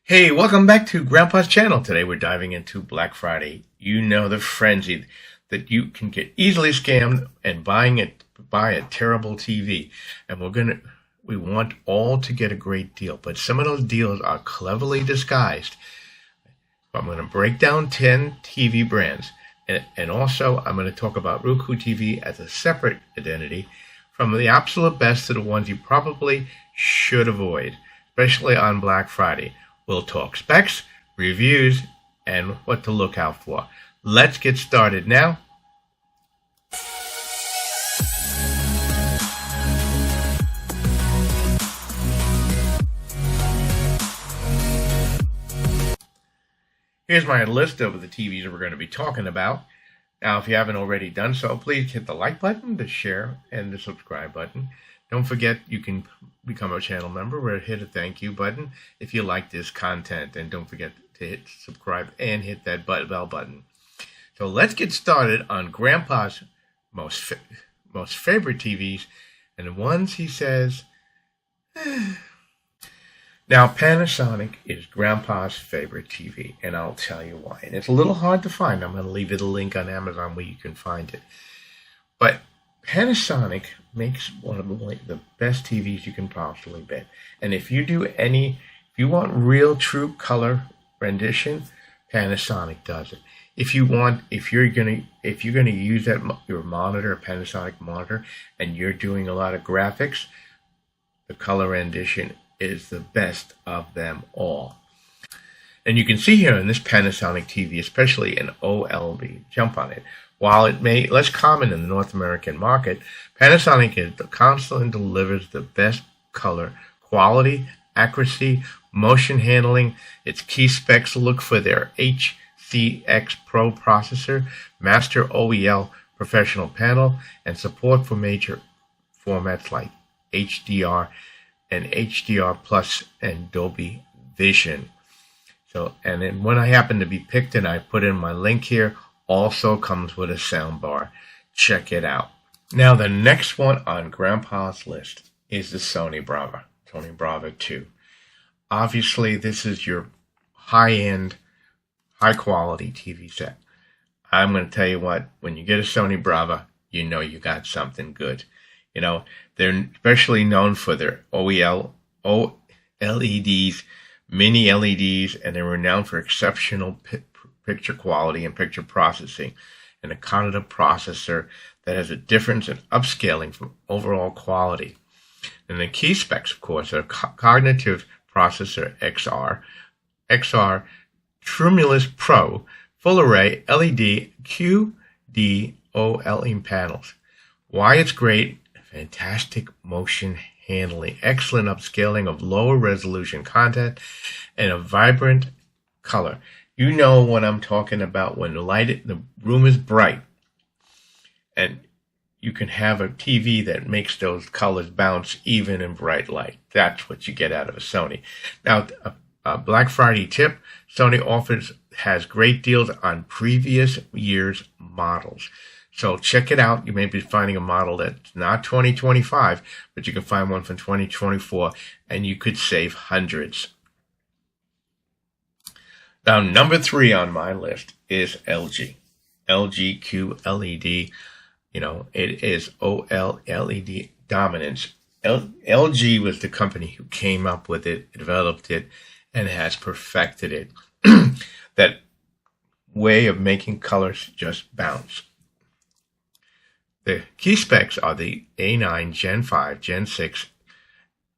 Hey, welcome back to Grandpa's channel. Today we're diving into Black Friday. You know the frenzy that you can get easily scammed and buy a terrible TV. And we want all to get a great deal, but some of those deals are cleverly disguised. I'm going to break down 10 TV brands, and also I'm going to talk about Roku TV as a separate identity, from the absolute best to the ones you probably should avoid, especially on Black Friday. We'll talk specs, reviews, and what to look out for. Let's get started now. Here's my list of the TVs that we're going to be talking about. Now, if you haven't already done so, please hit the like button, the share, and the subscribe button. Don't forget you can become a channel member or hit a thank you button if you like this content. And don't forget to hit subscribe and hit that bell button. So let's get started on Grandpa's most favorite TVs, and the ones he says. Now, Panasonic is Grandpa's favorite TV, and I'll tell you why. And it's a little hard to find. I'm going to leave it a link on Amazon where you can find it. But Panasonic makes one of the best TVs you can possibly get. And if you want real true color rendition, Panasonic does it. If you're gonna use your monitor, a Panasonic monitor, and you're doing a lot of graphics, the color rendition is the best of them all. And you can see here in this Panasonic TV, especially an OLED, jump on it. While it may less common in the North American market, Panasonic constantly delivers the best color quality, accuracy, motion handling. Its key specs look for their HCX Pro processor, Master OEL professional panel, and support for major formats like HDR and HDR Plus and Dolby Vision. So, and then when I happen to be picked, and I put in my link here, also comes with a sound bar. Check it out. Now, the next one on Grandpa's list is the Sony Brava 2. Obviously, this is your high-end, high-quality TV set. I'm going to tell you what, when you get a Sony Brava, you know you got something good. You know, they're especially known for their OLEDs, mini LEDs, and they're renowned for exceptional picture quality and picture processing, and a cognitive processor that has a difference in upscaling from overall quality. And the key specs, of course, are cognitive processor XR, Tremulous Pro, full array LED QD OLED panels. Why it's great: fantastic motion handling, excellent upscaling of lower resolution content, and a vibrant color. You know what I'm talking about when the room is bright, and you can have a TV that makes those colors bounce even in bright light. That's what you get out of a Sony. Now, a Black Friday tip: Sony has great deals on previous year's models. So check it out. You may be finding a model that's not 2025, but you can find one from 2024, and you could save hundreds. Now, number 3 on my list is LG. LG QLED, it is OLED dominance. LG was the company who came up with it, developed it, and has perfected it. That way of making colors just bounce. The key specs are the A9 Gen 5, Gen 6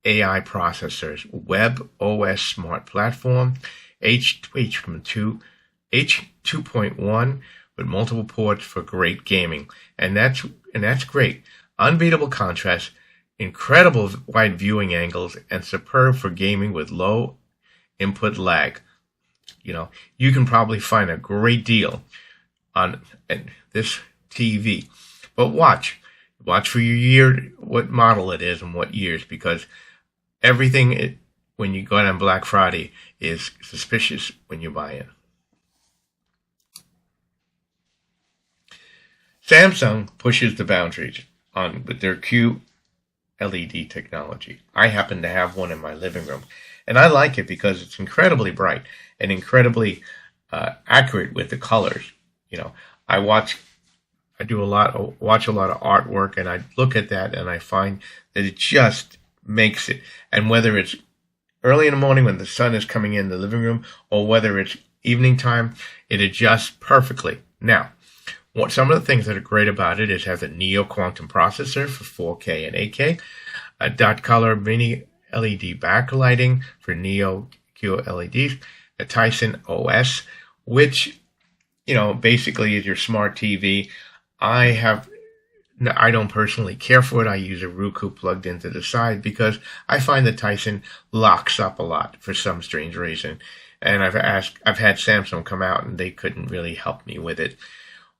AI processors, Web OS smart platform, H2.1 with multiple ports for great gaming, and that's great. Unbeatable contrast, incredible wide viewing angles, and superb for gaming with low input lag. You can probably find a great deal on this TV, but watch for your year, what model it is and what years, because everything when you go out on Black Friday is suspicious when you buy it. Samsung pushes the boundaries with their QLED technology. I happen to have one in my living room, And I like it because it's incredibly bright and incredibly accurate with the colors. You know, I watch watch a lot of artwork, and I look at that and I find that it just makes it. And whether it's early in the morning when the sun is coming in the living room, or whether it's evening time, it adjusts perfectly. Now, some of the things that are great about it is has a Neo Quantum processor for 4K and 8K, a dot color mini LED backlighting for Neo QLEDs, a Tizen OS, which, you know, basically is your smart TV. I don't personally care for it. I use a Roku plugged into the side because I find the Tizen locks up a lot for some strange reason. And I've had Samsung come out and they couldn't really help me with it.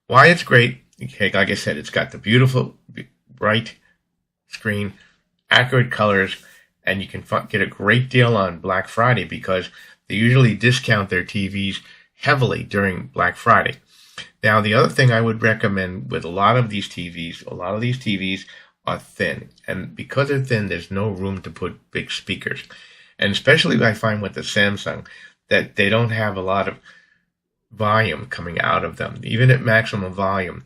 Why it's great, okay, like I said, it's got the beautiful, bright screen, accurate colors, and you can get a great deal on Black Friday because they usually discount their TVs heavily during Black Friday. Now, the other thing I would recommend with a lot of these TVs are thin. And because they're thin, there's no room to put big speakers. And especially I find with the Samsung that they don't have a lot of volume coming out of them. Even at maximum volume,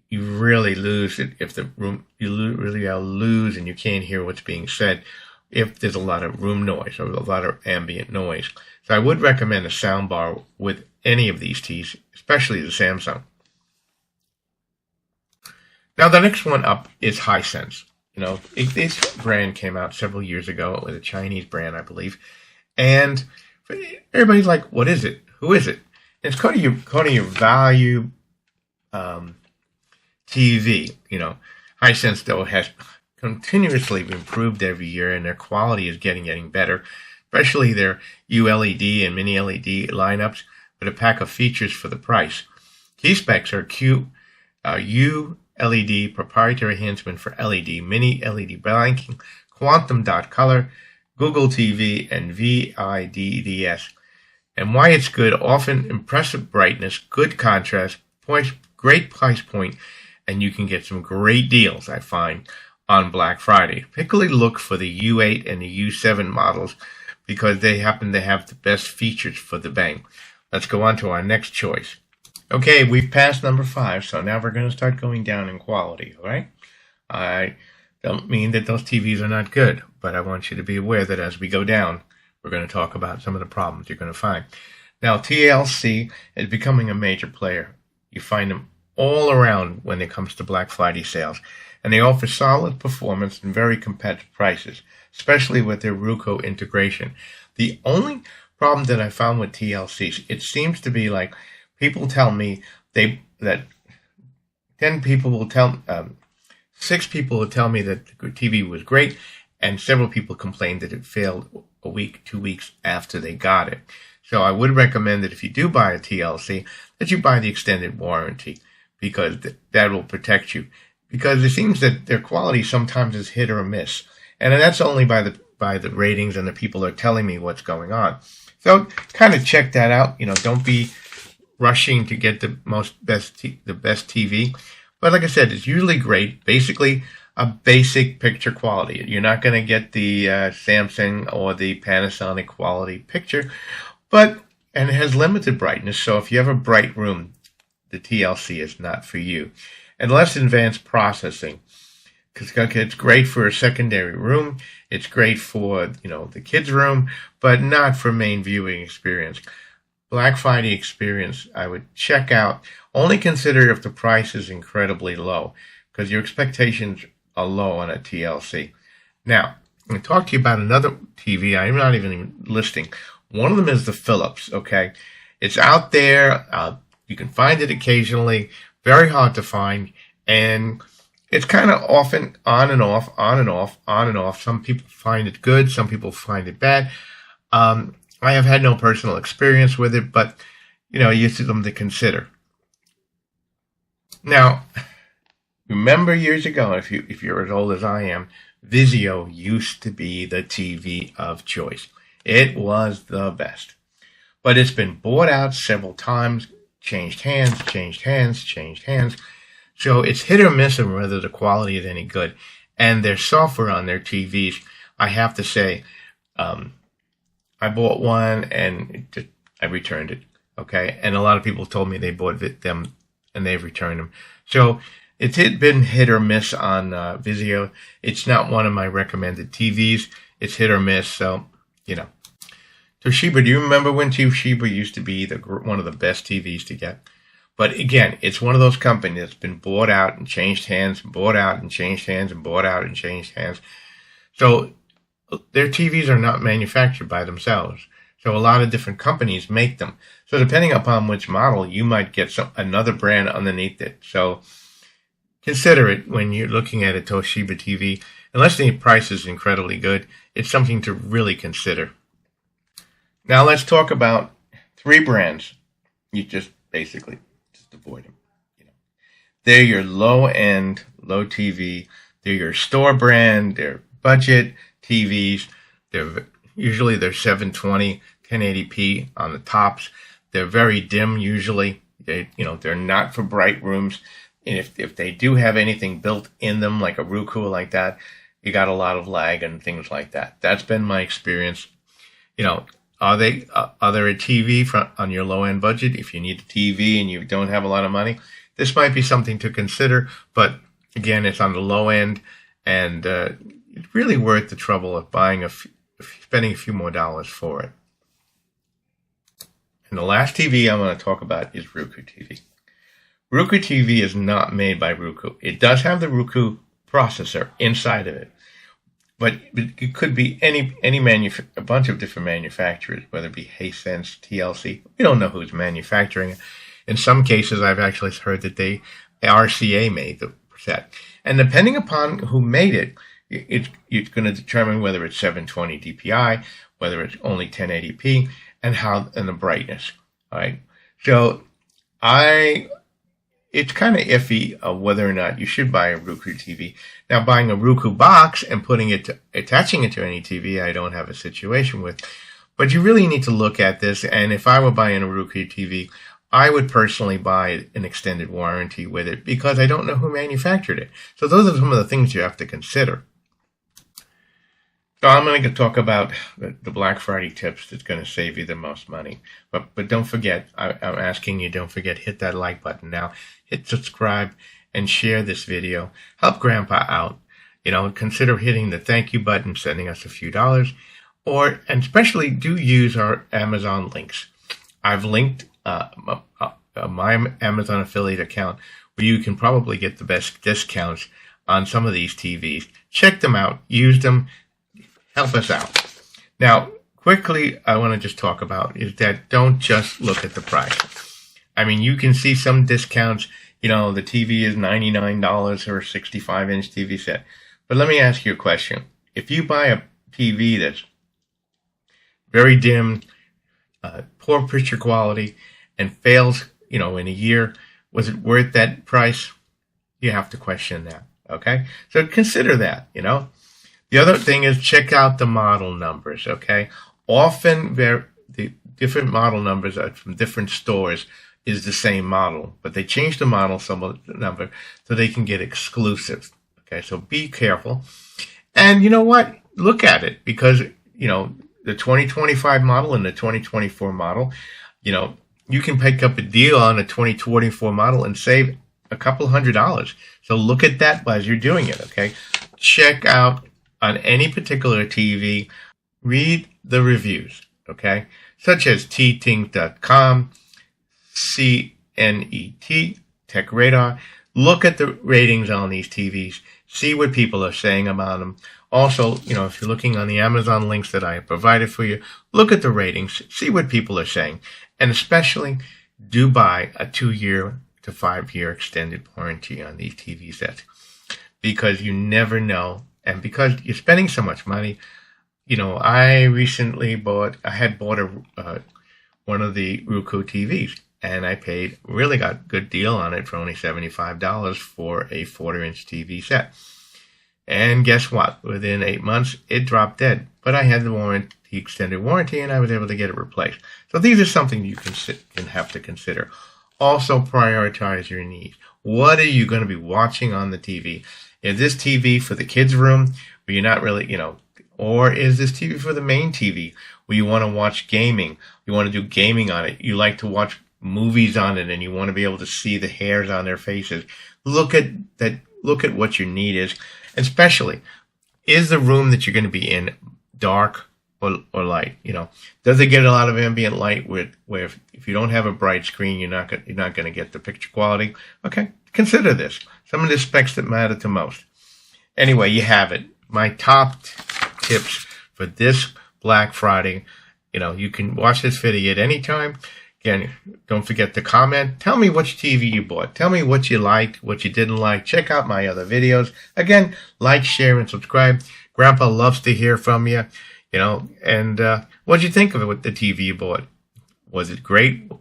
you really lose it if the room, really lose and you can't hear what's being said if there's a lot of room noise or a lot of ambient noise. So I would recommend a soundbar with any of these TVs, especially the Samsung. Now the next one up is Hisense. You know, this brand came out several years ago with a Chinese brand, I believe, and everybody's like, "What is it? Who is it?" And it's kind of your value TV. You know, Hisense though has continuously improved every year, and their quality is getting better, especially their ULED and mini LED lineups with a pack of features for the price. Key specs are ULED proprietary enhancement for LED, mini LED blanking, quantum dot color, Google TV, and VIDDS. And why it's good: often impressive brightness, good contrast, great price point, and you can get some great deals, I find, on Black Friday. Particularly look for the U8 and the U7 models because they happen to have the best features for the bang. Let's go on to our next choice. Okay, we've passed number 5, so now we're going to start going down in quality, all right? I don't mean that those TVs are not good, but I want you to be aware that as we go down, we're going to talk about some of the problems you're going to find. Now, TLC is becoming a major player. You find them all around when it comes to Black Friday sales, and they offer solid performance and very competitive prices, especially with their Roku integration. The only problem that I found with TLCs, it seems to be like people tell me that 10 people will tell 6 people will tell me that the TV was great, and several people complained that it failed a week, 2 weeks after they got it. So I would recommend that if you do buy a TLC, that you buy the extended warranty, because that will protect you. Because it seems that their quality sometimes is hit or miss, and that's only by the ratings and the people are telling me what's going on. So kind of check that out. You know, don't be rushing to get the best TV. But like I said, it's usually great. Basically, a basic picture quality. You're not going to get the Samsung or the Panasonic quality picture, and it has limited brightness. So if you have a bright room, the TLC is not for you. And less advanced processing, because it's great for a secondary room. It's great for, you know, the kids' room, but not for main viewing experience. Black Friday experience, I would check out. Only consider if the price is incredibly low, because your expectations are low on a TLC. Now, I'm going to talk to you about another TV I'm not even listing. One of them is the Philips, okay? It's out there. You can find it occasionally. Very hard to find. And it's kind of often on and off, on and off, on and off. Some people find it good. Some people find it bad. I have had no personal experience with it, but, you know, it's something to consider. Now, remember years ago, if you're as old as I am, Vizio used to be the TV of choice. It was the best. But it's been bought out several times, changed hands. So it's hit or miss on whether the quality is any good. And their software on their TVs, I have to say, I bought one and I returned it. Okay. And a lot of people told me they bought them and they've returned them. So it's been hit or miss on Vizio. It's not one of my recommended TVs. It's hit or miss. So, Toshiba, do you remember when Toshiba used to be one of the best TVs to get? But again, it's one of those companies that's been bought out and changed hands, bought out and changed hands, and bought out and changed hands. So their TVs are not manufactured by themselves. So a lot of different companies make them. So depending upon which model, you might get another brand underneath it. So consider it when you're looking at a Toshiba TV. Unless the price is incredibly good, it's something to really consider. Now let's talk about 3 brands. You just basically avoid them. They're your low-end, low TV. They're your store brand. They're budget TVs. Usually they're 720, 1080p on the tops. They're very dim usually. They're not for bright rooms. And if they do have anything built in them, like a Roku like that, you got a lot of lag and things like that. That's been my experience. Are there a TV on your low end budget? If you need a TV and you don't have a lot of money, this might be something to consider. But again, it's on the low end, and it's really worth the trouble of spending a few more dollars for it. And the last TV I'm going to talk about is Roku TV. Roku TV is not made by Roku. It does have the Roku processor inside of it, but it could be a bunch of different manufacturers, whether it be Hisense, TLC. We don't know who's manufacturing it. In some cases, I've actually heard that RCA made the set. And depending upon who made it, it's going to determine whether it's 720 DPI, whether it's only 1080p, and the brightness. All right. So it's kind of iffy whether or not you should buy a Roku TV. Now, buying a Roku box and attaching it to any TV, I don't have a situation with. But you really need to look at this. And if I were buying a Roku TV, I would personally buy an extended warranty with it because I don't know who manufactured it. So those are some of the things you have to consider. So I'm going to talk about the Black Friday tips that's going to save you the most money. But don't forget, I'm asking you, don't forget, hit that like button now. Hit subscribe and share this video. Help Grandpa out. Consider hitting the thank you button, sending us a few dollars. And especially do use our Amazon links. I've linked my Amazon affiliate account where you can probably get the best discounts on some of these TVs. Check them out. Use them. Help us out. Now, quickly, I want to just talk about is that don't just look at the price. I mean, you can see some discounts. The TV is $99 for a 65-inch TV set. But let me ask you a question. If you buy a TV that's very dim, poor picture quality, and fails, in a year, was it worth that price? You have to question that, okay? So consider that, The other thing is check out the model numbers, okay? Often the different model numbers are from different stores is the same model, but they change the model number so they can get exclusives, okay? So be careful. And you know what? Look at it because, the 2025 model and the 2024 model, you can pick up a deal on a 2024 model and save a couple $100. So look at that as you're doing it, okay? Check out on any particular TV, read the reviews, okay? Such as ttink.com, CNET, Tech Radar. Look at the ratings on these TVs. See what people are saying about them. Also, if you're looking on the Amazon links that I have provided for you, look at the ratings. See what people are saying. And especially, do buy a 2-year to 5-year extended warranty on these TV sets. Because you never know. And because you're spending so much money, I recently bought one of the Roku TVs, and I got a good deal on it for only $75 for a 1/4-inch TV set. And guess what? Within 8 months, it dropped dead. But I had the extended warranty, and I was able to get it replaced. So these are something you can have to consider. Also, prioritize your needs. What are you going to be watching on the TV? Is this TV for the kids' room where you're not really, or is this TV for the main TV or you want to watch gaming, you want to do gaming on it, you like to watch movies on it, and you want to be able to see the hairs on their faces. Look at that. Look at what your need is, and especially, is the room that you're going to be in dark or light? Does it get a lot of ambient light? Where if you don't have a bright screen, you're not going to get the picture quality. Okay, consider this. Some of the specs that matter to most. Anyway, you have it. My top tips for this Black Friday. You can watch this video at any time. Again, don't forget to comment. Tell me which TV you bought. Tell me what you liked, what you didn't like. Check out my other videos. Again, like, share, and subscribe. Grandpa loves to hear from you. And what did you think of it with the TV you bought? Was it great?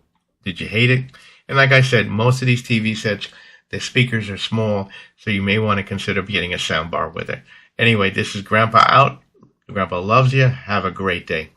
Did you hate it? And like I said, most of these TV sets, the speakers are small, so you may want to consider getting a soundbar with it. Anyway, this is Grandpa out. Grandpa loves you. Have a great day.